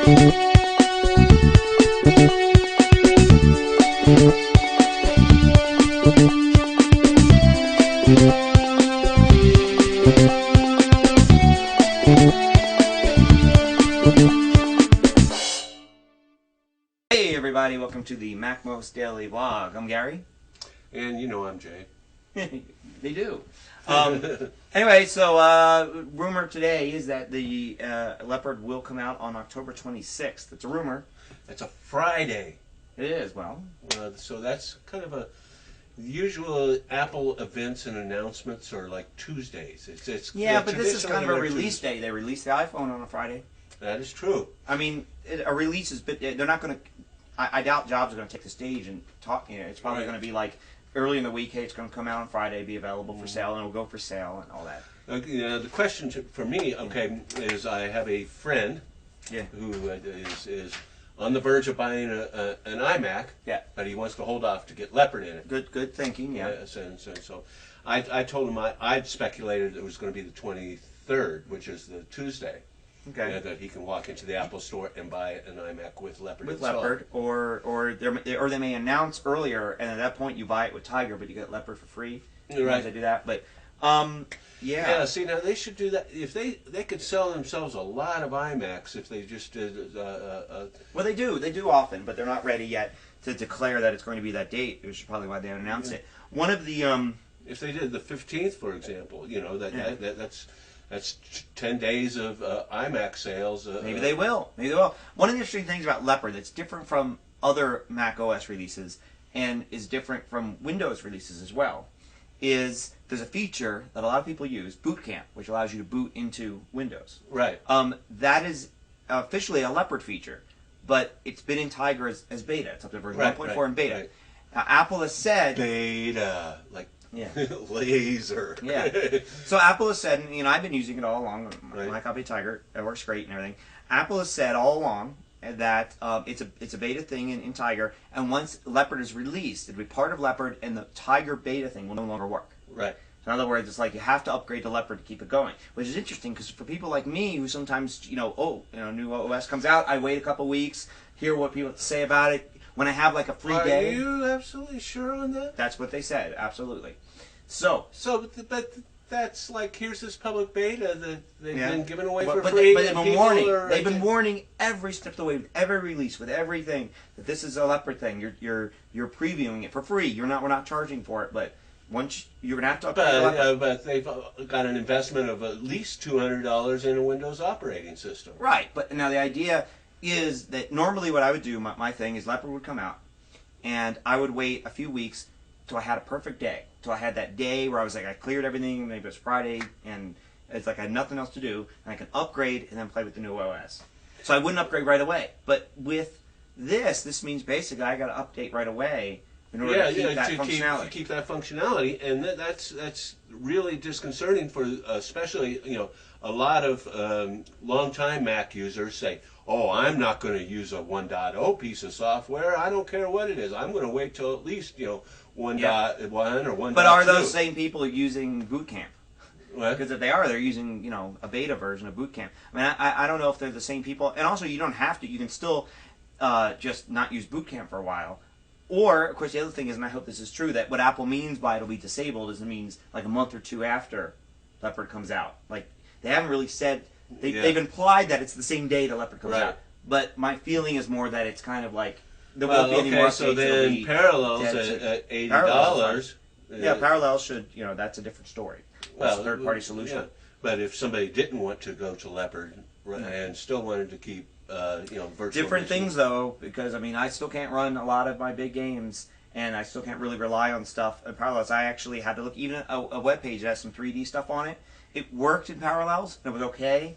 Hey everybody, welcome to the MacMost Daily Vlog. I'm Gary. And you know I'm Jay. They do. Anyway, so rumor today is that the Leopard will come out on October 26th. It's a rumor. It's a Friday. It is, well. So that's kind of a... Usual Apple events and announcements are like Tuesdays. Yeah, but this is kind of a release day. They released the iPhone on a Friday. That is true. I mean, a release is... But they're not going to... I doubt Jobs are going to take the stage and talk. You know, it's probably going to be like early in the week. Hey, it's going to come out on Friday, be available for sale, and it'll go for sale and all that. The question for me, is I have a friend who is on the verge of buying an iMac, but he wants to hold off to get Leopard in it. Good thinking, yeah. Yes, and so I told him I'd speculated it was going to be the 23rd, which is the Tuesday. Okay. That he can walk into the Apple store and buy an iMac with Leopard. With Leopard, or they may announce earlier, and at that point you buy it with Tiger, but you get Leopard for free. Right. They do that, but yeah. See, now they should do that. If they could sell themselves a lot of iMacs if they just did. Well, they do often, but they're not ready yet to declare that it's going to be that date, which is probably why they haven't announced it. One of the if they did the 15th, for example, you know that's 10 days of iMac sales. Maybe they will. Maybe they will. One of the interesting things about Leopard that's different from other Mac OS releases and is different from Windows releases as well is there's a feature that a lot of people use, Boot Camp, which allows you to boot into Windows. Right. That is officially a Leopard feature, but it's been in Tiger as beta. It's up to version 1.4 in beta. Right. Now, Apple has said... Beta. Like... Yeah. Laser. Yeah. So Apple has said, and I've been using it all along. My copy of Tiger, it works great and everything. Apple has said all along that it's a beta thing in Tiger, and once Leopard is released, it'll be part of Leopard, and the Tiger beta thing will no longer work. Right. So in other words, it's like you have to upgrade to Leopard to keep it going, which is interesting because for people like me who sometimes new OS comes out, I wait a couple weeks, hear what people have to say about it. When I have like a free day. Are you absolutely sure on that? That's what they said, absolutely. But that's like, here's this public beta that they've been giving away for free. But they've been warning every step of the way, with every release, with everything, that this is a Leopard thing. You're previewing it for free. We're not charging for it, but once you're gonna have to upgrade. But they've got an investment of at least $200 in a Windows operating system. Right, but now the idea is that normally what I would do, my thing is Leopard would come out, and I would wait a few weeks till I had a perfect day. Till I had that day where I was like, I cleared everything, maybe it was Friday, and it's like I had nothing else to do, and I can upgrade and then play with the new OS. So I wouldn't upgrade right away. But with this means basically I got to update right away in order to keep that functionality. To keep that functionality, and that's really disconcerting for especially a lot of long-time Mac users say, oh, I'm not going to use a 1.0 piece of software. I don't care what it is. I'm going to wait till at least 1.1 or 1.2. But are those same people using Boot Camp? What? Because if they are, they're using a beta version of Boot Camp. I mean, I don't know if they're the same people. And also, you don't have to. You can still just not use Boot Camp for a while. Or, of course, the other thing is, and I hope this is true, that what Apple means by it'll be disabled is it means like a month or two after Leopard comes out. Like, they haven't really said... They've implied that it's the same day the Leopard comes out, but my feeling is more that it's kind of like there won't be any more updates. So then Parallels at $80. Yeah, Parallels should that's a different story. That's a third-party solution. Yeah. But if somebody didn't want to go to Leopard and still wanted to keep virtual different things though, because I mean I still can't run a lot of my big games. And I still can't really rely on stuff in Parallels. I actually had to look, even a web page that has some 3D stuff on it. It worked in Parallels, and it was okay,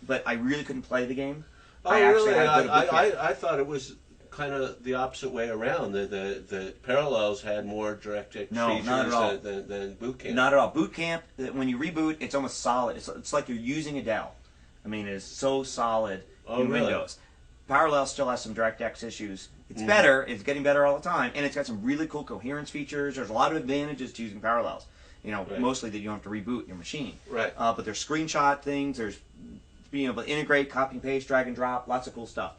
but I really couldn't play the game. Oh, really? I thought it was kind of the opposite way around. The Parallels had more DirectX features than Boot Camp. Not at all. Boot Camp, when you reboot, it's almost solid. It's like you're using a Dell. I mean, it is so solid in Windows. Parallels still has some DirectX issues. It's better. It's getting better all the time, and it's got some really cool coherence features. There's a lot of advantages to using Parallels. Mostly that you don't have to reboot your machine. Right. But there's screenshot things. There's being able to integrate, copy and paste, drag and drop, lots of cool stuff.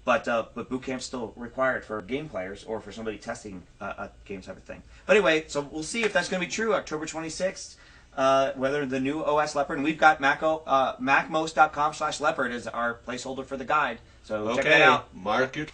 But boot camp's still required for game players or for somebody testing a game type of thing. But anyway, so we'll see if that's going to be true. October 26th, whether the new OS Leopard, and we've got MacMost.com/Leopard as our placeholder for the guide. So check that out. Mark it.